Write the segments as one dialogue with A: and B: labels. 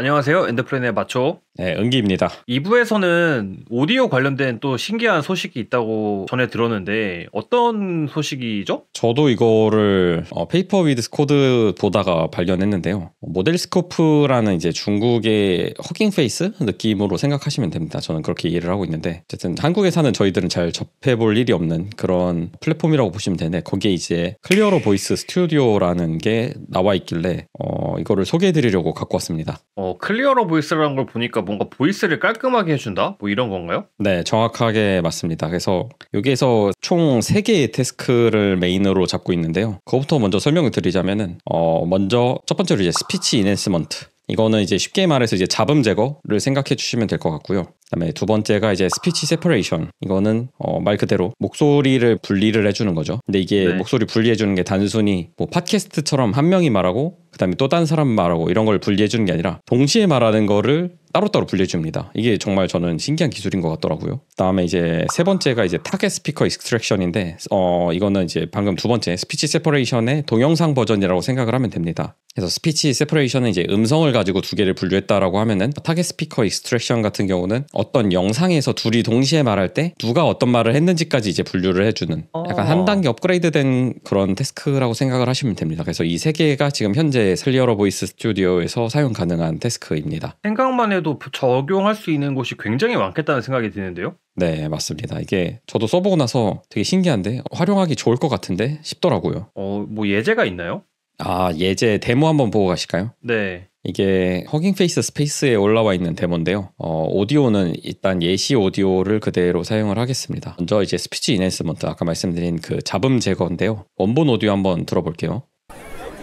A: 안녕하세요. 엔더플랜의 마초.
B: 네, 은기입니다.
A: 2부에서는 오디오 관련된 또 신기한 소식이 있다고 전해 들었는데 어떤 소식이죠?
B: 저도 이거를 페이퍼 위드 코드 보다가 발견했는데요. 모델 스코프라는 이제 중국의 허깅 페이스 느낌으로 생각하시면 됩니다. 저는 그렇게 이해를 하고 있는데 어쨌든 한국에 사는 저희들은 잘 접해볼 일이 없는 그런 플랫폼이라고 보시면 되는데 거기에 이제 클리어러 보이스 스튜디오라는 게 나와 있길래 이거를 소개해드리려고 갖고 왔습니다.
A: 클리어러 보이스라는 걸 보니까 뭔가 보이스를 깔끔하게 해준다? 뭐 이런 건가요?
B: 네, 정확하게 맞습니다. 그래서 여기에서 총 3개의 태스크를 메인으로 잡고 있는데요. 그것부터 먼저 설명을 드리자면은 먼저 첫 번째로 이제 스피치 인핸스먼트. 이거는 이제 쉽게 말해서 이제 잡음 제거를 생각해 주시면 될 것 같고요. 그다음에 두 번째가 이제 스피치 세퍼레이션. 이거는 말 그대로 목소리를 분리를 해주는 거죠. 근데 이게 목소리 분리해 주는 게 단순히 뭐 팟캐스트처럼 한 명이 말하고 그다음에 또 다른 사람 말하고 이런 걸 분리해 주는 게 아니라 동시에 말하는 거를 따로따로 분리해 줍니다. 이게 정말 저는 신기한 기술인 것 같더라고요. 그다음에 이제 세 번째가 이제 타겟 스피커 익스트랙션인데 이거는 이제 방금 두 번째 스피치 세퍼레이션의 동영상 버전이라고 생각을 하면 됩니다. 그래서 스피치 세퍼레이션은 이제 음성을 가지고 두 개를 분류했다라고 하면은 타겟 스피커 익스트랙션 같은 경우는 어떤 영상에서 둘이 동시에 말할 때 누가 어떤 말을 했는지까지 이제 분류를 해주는 약간 한 단계 업그레이드된 그런 태스크라고 생각을 하시면 됩니다. 그래서 이 세 개가 지금 현재 클리어러 보이스 스튜디오에서 사용 가능한 태스크입니다.
A: 생각만 해도 적용할 수 있는 곳이 굉장히 많겠다는 생각이 드는데요.
B: 네, 맞습니다. 이게 저도 써보고 나서 되게 신기한데 활용하기 좋을 것 같은데 싶더라고요.
A: 뭐 예제가 있나요?
B: 예제 데모 한번 보고 가실까요?
A: 네.
B: 이게 허깅 페이스 스페이스에 올라와 있는 데모인데요. 오디오는 일단 예시 오디오를 그대로 사용을 하겠습니다. 먼저 이제 스피치 인핸스먼트 아까 말씀드린 그 잡음 제거인데요. 원본 오디오 한번 들어볼게요.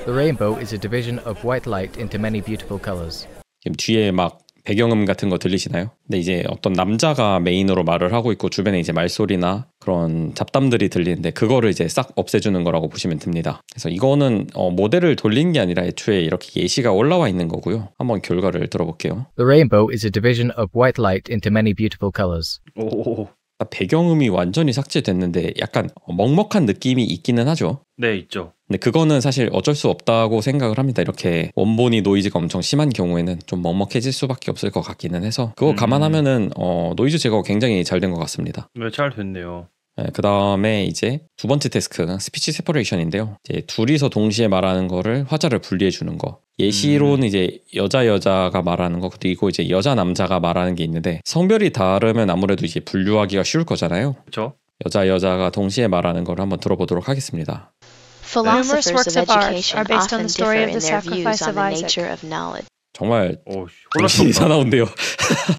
C: The rainbow is a division of white light into many beautiful colors.
B: 지금 뒤에 막 배경음 같은 거 들리시나요? 근데 이제 어떤 남자가 메인으로 말을 하고 있고 주변에 이제 말소리나 그런 잡담들이 들리는데 그거를 이제 싹 없애주는 거라고 보시면 됩니다. 그래서 이거는 모델을 돌린 게 아니라 애초에 이렇게 예시가 올라와 있는 거고요. 한번 결과를 들어볼게요.
C: The rainbow is a division of white light into many beautiful colors.
A: 오.
B: 배경음이 완전히 삭제됐는데 약간 먹먹한 느낌이 있기는 하죠.
A: 네, 있죠.
B: 근데 그거는 사실 어쩔 수 없다고 생각을 합니다. 이렇게 원본이 노이즈가 엄청 심한 경우에는 좀 먹먹해질 수밖에 없을 것 같기는 해서 그거 감안하면은 노이즈 제거가 굉장히 잘 된 것 같습니다.
A: 네, 잘 됐네요.
B: 네, 그 다음에 이제 두 번째 태스크 스피치 세퍼레이션인데요. 이제 둘이서 동시에 말하는 거를 화자를 분리해 주는 거. 예시로는 이제 여자가 말하는 거 그리고 이제 남자가 말하는 게 있는데 성별이 다르면 아무래도 이제 분류하기가 쉬울 거잖아요.
A: 그렇죠.
B: 여자가 동시에 말하는 걸 한번 들어보도록 하겠습니다.
D: Numerous works of art are based on the story of the sacrifice of Isaac.
B: 정말
A: 홀라스럽다.
B: 정신이 사나운데요.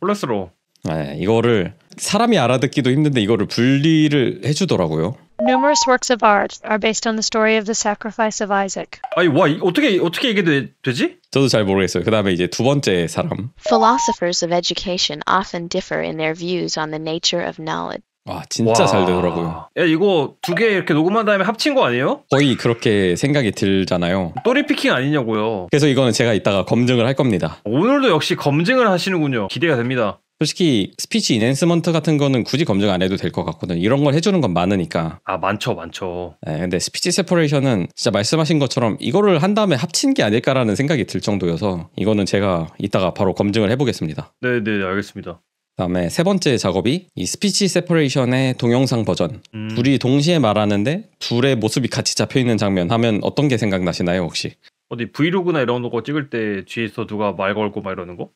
A: 홀라스러워.
B: 네, 이거를 사람이 알아듣기도 힘든데 이거를 분리를 해주더라고요.
D: Numerous works of art are based on the story of the sacrifice of Isaac.
A: 아니 어떻게 이게 되지?
B: 저도 잘 모르겠어요. 그 다음에 이제 두 번째 사람.
E: Philosophers of education often differ in their views on the nature of knowledge.
B: 와 진짜 잘 되더라고요.
A: 야 이거 두 개 이렇게 녹음한 다음에 합친 거 아니에요?
B: 거의 그렇게 생각이 들잖아요.
A: 또리피킹 아니냐고요.
B: 그래서 이거는 제가 이따가 검증을 할 겁니다.
A: 오늘도 역시 검증을 하시는군요. 기대가 됩니다.
B: 솔직히 스피치 인핸스먼트 같은 거는 굳이 검증 안 해도 될 것 같거든요. 이런 걸 해주는 건 많으니까.
A: 많죠.
B: 네, 근데 스피치 세퍼레이션은 진짜 말씀하신 것처럼 이거를 한 다음에 합친 게 아닐까라는 생각이 들 정도여서 이거는 제가 이따가 바로 검증을 해보겠습니다.
A: 네, 알겠습니다.
B: 그다음에 세 번째 작업이 이 스피치 세퍼레이션의 동영상 버전. 둘이 동시에 말하는데 둘의 모습이 같이 잡혀있는 장면 하면 어떤 게 생각나시나요 혹시?
A: 어디 브이로그나 이런 거 찍을 때 뒤에서 누가 말 걸고 막 이러는 거?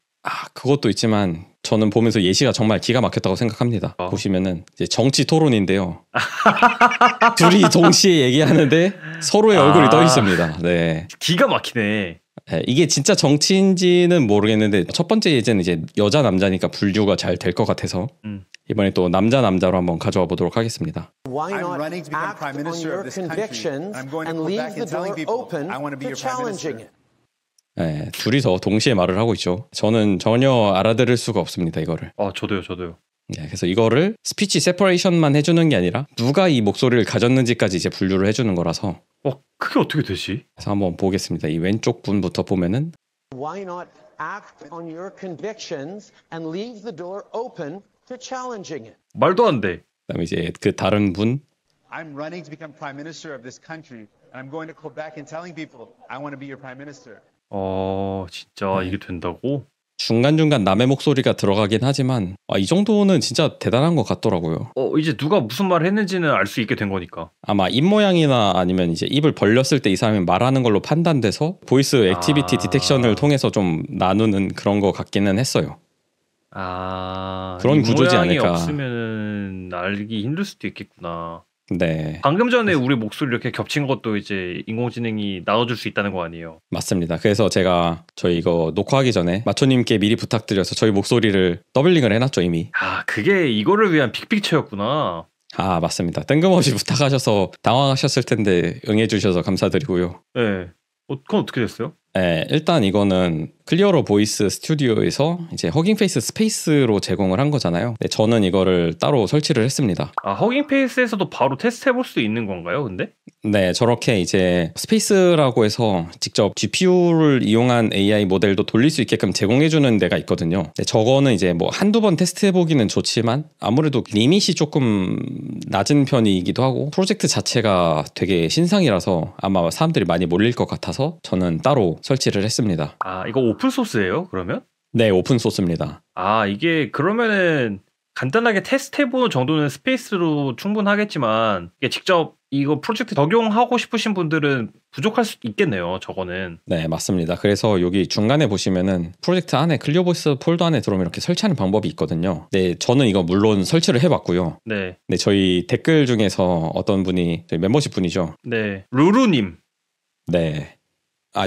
B: 그것도 있지만 저는 보면서 예시가 정말 기가 막혔다고 생각합니다. 보시면은 이제 정치 토론인데요. 둘이 동시에 얘기하는데 서로의 얼굴이 떠 있습니다. 네.
A: 기가 막히네.
B: 네, 이게 진짜 정치인지는 모르겠는데 첫 번째 예제는 이제 남자니까 분류가 잘 될 것 같아서 이번에 또 남자로 한번 가져와 보도록 하겠습니다.
F: Why not act on your convictions and leave the door open to challenging it?
B: 네, 둘이서 동시에 말을 하고 있죠. 저는 전혀 알아들을 수가 없습니다, 이거를.
A: 저도요.
B: 네, 그래서 이거를 스피치 세퍼레이션만 해주는 게 아니라 누가 이 목소리를 가졌는지까지 이제 분류를 해주는 거라서.
A: 그게 어떻게 되지?
B: 그래서 한번 보겠습니다. 이 왼쪽 분부터 보면은.
F: Why not act on your convictions and leave the door open to challenging it?
A: 말도 안 돼.
B: 그다음에 이제 그 다른 분.
G: I'm running to become prime minister of this country, and I'm going to go back and telling people I want to be your prime minister.
A: 진짜
B: 네.
A: 이게 된다고?
B: 중간중간 남의 목소리가 들어가긴 하지만 이 정도는 진짜 대단한 것 같더라고요.
A: 이제 누가 무슨 말을 했는지는 알 수 있게 된 거니까.
B: 아마 입 모양이나 아니면 이제 입을 벌렸을 때 이 사람이 말하는 걸로 판단돼서 보이스 액티비티 디텍션을 통해서 좀 나누는 그런 것 같기는 했어요.
A: 이
B: 그런 구조지
A: 모양이
B: 않을까.
A: 없으면은 알기 힘들 수도 있겠구나.
B: 네,
A: 방금 전에 우리 목소리 이렇게 겹친 것도 이제 인공지능이 나눠줄 수 있다는 거 아니에요?
B: 맞습니다. 그래서 제가 저희 이거 녹화하기 전에 마초님께 미리 부탁드려서 저희 목소리를 더블링을 해놨죠 이미.
A: 그게 이거를 위한 빅픽처였구나.
B: 맞습니다. 뜬금없이 부탁하셔서 당황하셨을 텐데 응해주셔서 감사드리고요.
A: 네. 그건 어떻게 됐어요?
B: 네, 일단 이거는 클리어러 보이스 스튜디오에서 이제 허깅 페이스 스페이스로 제공을 한 거잖아요. 네, 저는 이거를 따로 설치를 했습니다.
A: 허깅 페이스에서도 바로 테스트 해볼 수 있는 건가요, 근데?
B: 네, 저렇게 이제 스페이스라고 해서 직접 GPU를 이용한 AI 모델도 돌릴 수 있게끔 제공해주는 데가 있거든요. 네, 저거는 이제 뭐 한두 번 테스트해보기는 좋지만 아무래도 리밋이 조금 낮은 편이기도 하고 프로젝트 자체가 되게 신상이라서 아마 사람들이 많이 몰릴 것 같아서 저는 따로 설치를 했습니다.
A: 이거 오픈소스예요, 그러면?
B: 네, 오픈소스입니다.
A: 이게 그러면은 간단하게 테스트해보는 정도는 스페이스로 충분하겠지만 이게 직접 이거 프로젝트 적용하고 싶으신 분들은 부족할 수 있겠네요, 저거는.
B: 네, 맞습니다. 그래서 여기 중간에 보시면은 프로젝트 안에 클리어보이스 폴더 안에 들어오면 이렇게 설치하는 방법이 있거든요. 네, 저는 이거 물론 설치를 해봤고요.
A: 네.
B: 네, 저희 댓글 중에서 어떤 분이 저희 멤버십 분이죠.
A: 네, 루루님.
B: 네.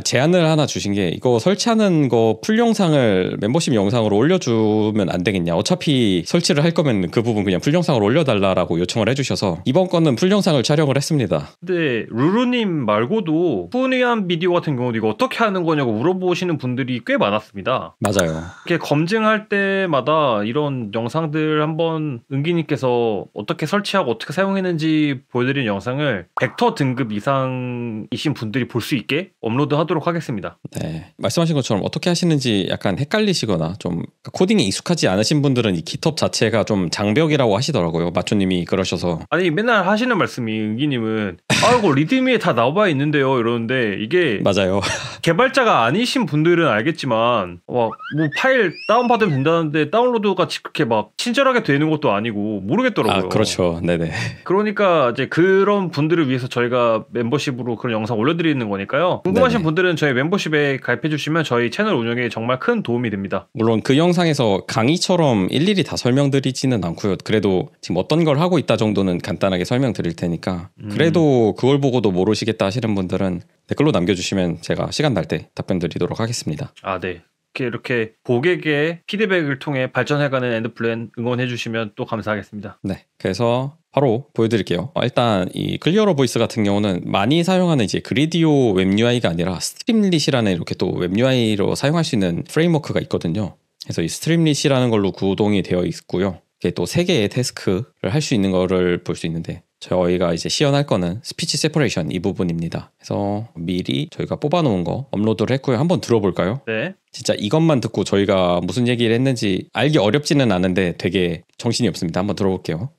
B: 제안을 하나 주신 게 이거 설치하는 거 풀 영상을 멤버십 영상으로 올려주면 안 되겠냐. 어차피 설치를 할 거면 그 부분 그냥 풀 영상으로 올려달라고 요청을 해주셔서 이번 건은 풀 영상을 촬영을 했습니다.
A: 근데 루루님 말고도 푸니한 비디오 같은 경우도 이거 어떻게 하는 거냐고 물어보시는 분들이 꽤 많았습니다.
B: 맞아요.
A: 이렇게 검증할 때마다 이런 영상들 한번 은기님께서 어떻게 설치하고 어떻게 사용했는지 보여드리는 영상을 벡터 등급 이상이신 분들이 볼 수 있게 업로드 하도록 하겠습니다.
B: 네, 말씀하신 것처럼 어떻게 하시는지 약간 헷갈리시거나 좀 코딩에 익숙하지 않으신 분들은 이 GitHub 자체가 좀 장벽이라고 하시더라고요. 마초님이 그러셔서.
A: 아니 맨날 하시는 말씀이 은기님은 이거 리드미에 다 나와 있는데요 이러는데 이게
B: 맞아요.
A: 개발자가 아니신 분들은 알겠지만 뭐 파일 다운받으면 된다는데 다운로드가 그렇게 막 친절하게 되는 것도 아니고 모르겠더라고요.
B: 그렇죠. 네네.
A: 그러니까 이제 그런 분들을 위해서 저희가 멤버십으로 그런 영상 올려드리는 거니까요. 궁금하신
B: 네네.
A: 분들은 저희 멤버십에 가입해 주시면 저희 채널 운영에 정말 큰 도움이 됩니다.
B: 물론 그 영상에서 강의처럼 일일이 다 설명드리지는 않고요. 그래도 지금 어떤 걸 하고 있다 정도는 간단하게 설명드릴 테니까 그래도 그걸 보고도 모르시겠다 하시는 분들은 댓글로 남겨주시면 제가 시간 날 때 답변 드리도록 하겠습니다.
A: 네. 이렇게 고객의 피드백을 통해 발전해가는 엔드플랜 응원해 주시면 또 감사하겠습니다.
B: 네, 그래서 바로 보여드릴게요. 일단 이 클리어러 보이스 같은 경우는 많이 사용하는 이제 그리디오 웹 UI가 아니라 스트림릿이라는 이렇게 또 웹 UI로 사용할 수 있는 프레임워크가 있거든요. 그래서 이 스트림릿이라는 걸로 구동이 되어 있고요. 이게 또 3개의 태스크를 할 수 있는 거를 볼 수 있는데 저희가 이제 시연할 거는 스피치 세퍼레이션 이 부분입니다. 그래서 미리 저희가 뽑아놓은 거 업로드를 했고요. 한번 들어볼까요?
A: 네.
B: 진짜 이것만 듣고 저희가 무슨 얘기를 했는지 알기 어렵지는 않은데 되게 정신이 없습니다. 한번 들어볼게요.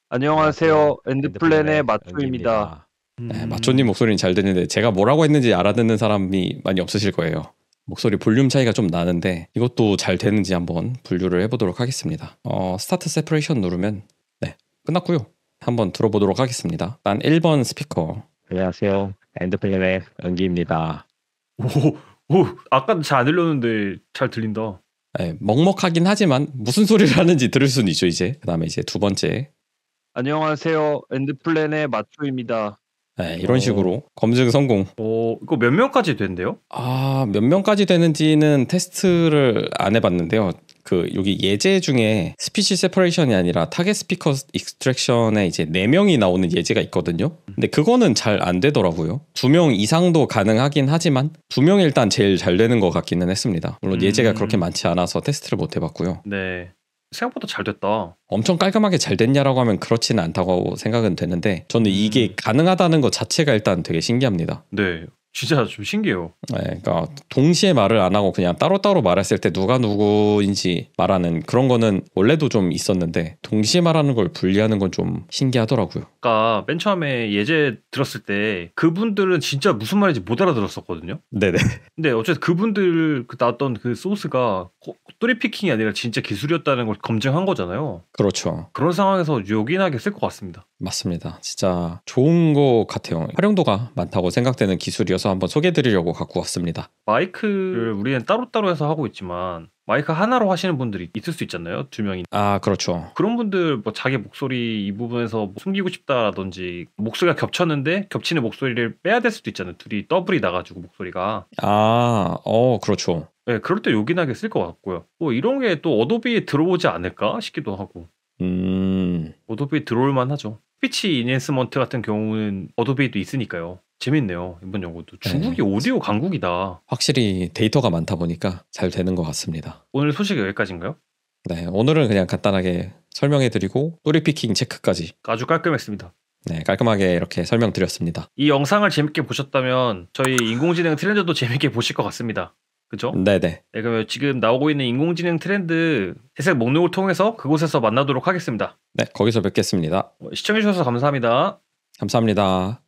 G: 안녕하세요. 엔드플랜의 마초입니다.
B: 네, 마초님 목소리는 잘 듣는데 제가 뭐라고 했는지 알아듣는 사람이 많이 없으실 거예요. 목소리 볼륨 차이가 좀 나는데 이것도 잘 되는지 한번 분류를 해보도록 하겠습니다. 스타트 세퍼레이션 누르면 네, 끝났고요. 한번 들어보도록 하겠습니다. 일단 1번 스피커.
G: 안녕하세요. 엔드플랜의 은기입니다.
A: 오, 아까도 잘 안 들렸는데 잘 들린다.
B: 네, 먹먹하긴 하지만 무슨 소리를 하는지 들을 수는 있죠 이제. 그 다음에 이제 2번째.
G: 안녕하세요. 엔드플랜의 마초입니다.
B: 네, 이런 식으로 검증 성공.
A: 이거 몇 명까지 된대요?
B: 몇 명까지 되는지는 테스트를 안 해봤는데요. 여기 예제 중에 스피치 세퍼레이션이 아니라 타겟 스피커 익스트랙션에 이제 4명이 나오는 예제가 있거든요. 근데 그거는 잘 안 되더라고요. 2명 이상도 가능하긴 하지만 2명이 일단 제일 잘 되는 것 같기는 했습니다. 물론 예제가 그렇게 많지 않아서 테스트를 못 해봤고요.
A: 네. 생각보다 잘 됐다.
B: 엄청 깔끔하게 잘 됐냐라고 하면 그렇지는 않다고 생각은 되는데 저는 이게 가능하다는 것 자체가 일단 되게 신기합니다.
A: 네. 진짜 좀 신기해요.
B: 네, 그러니까 동시에 말을 안 하고 그냥 따로따로 말했을 때 누가 누구인지 말하는 그런 거는 원래도 좀 있었는데 동시에 말하는 걸 분리하는 건 좀 신기하더라고요.
A: 아까 맨 처음에 예제 들었을 때 그분들은 진짜 무슨 말인지 못 알아들었었거든요.
B: 네네.
A: 근데 어쨌든 그분들 나왔던 그 소스가 또리피킹이 아니라 진짜 기술이었다는 걸 검증한 거잖아요.
B: 그렇죠.
A: 그런 상황에서 요긴하게 쓸 것 같습니다.
B: 맞습니다. 진짜 좋은 것 같아요. 활용도가 많다고 생각되는 기술이어서 한번 소개해드리려고 갖고 왔습니다.
A: 마이크를 우리는 따로따로 해서 하고 있지만 마이크 하나로 하시는 분들이 있을 수 있잖아요. 2명이.
B: 아 그렇죠.
A: 그런 분들 뭐 자기 목소리 이 부분에서 뭐 숨기고 싶다라든지 목소리가 겹쳤는데 겹치는 목소리를 빼야 될 수도 있잖아요. 둘이 더블이 나가지고 목소리가.
B: 그렇죠.
A: 네, 그럴 때 요긴하게 쓸 것 같고요. 뭐 이런 게 또 어도비에 들어오지 않을까 싶기도 하고. 어도비에 들어올만 하죠. 스피치 이넨스먼트 같은 경우는 어도비에도 있으니까요. 재밌네요. 이번 연구도. 중국이
B: 네.
A: 오디오 강국이다.
B: 확실히 데이터가 많다 보니까 잘 되는 것 같습니다.
A: 오늘 소식 여기까지인가요?
B: 네, 오늘은 그냥 간단하게 설명해드리고 또리피킹 체크까지
A: 아주 깔끔했습니다.
B: 네, 깔끔하게 이렇게 설명드렸습니다.
A: 이 영상을 재밌게 보셨다면 저희 인공지능 트렌드도 재밌게 보실 것 같습니다. 그죠?
B: 네네.
A: 네, 그러면 지금 나오고 있는 인공지능 트렌드 회색 목록을 통해서 그곳에서 만나도록 하겠습니다.
B: 네, 거기서 뵙겠습니다.
A: 시청해주셔서 감사합니다.
B: 감사합니다.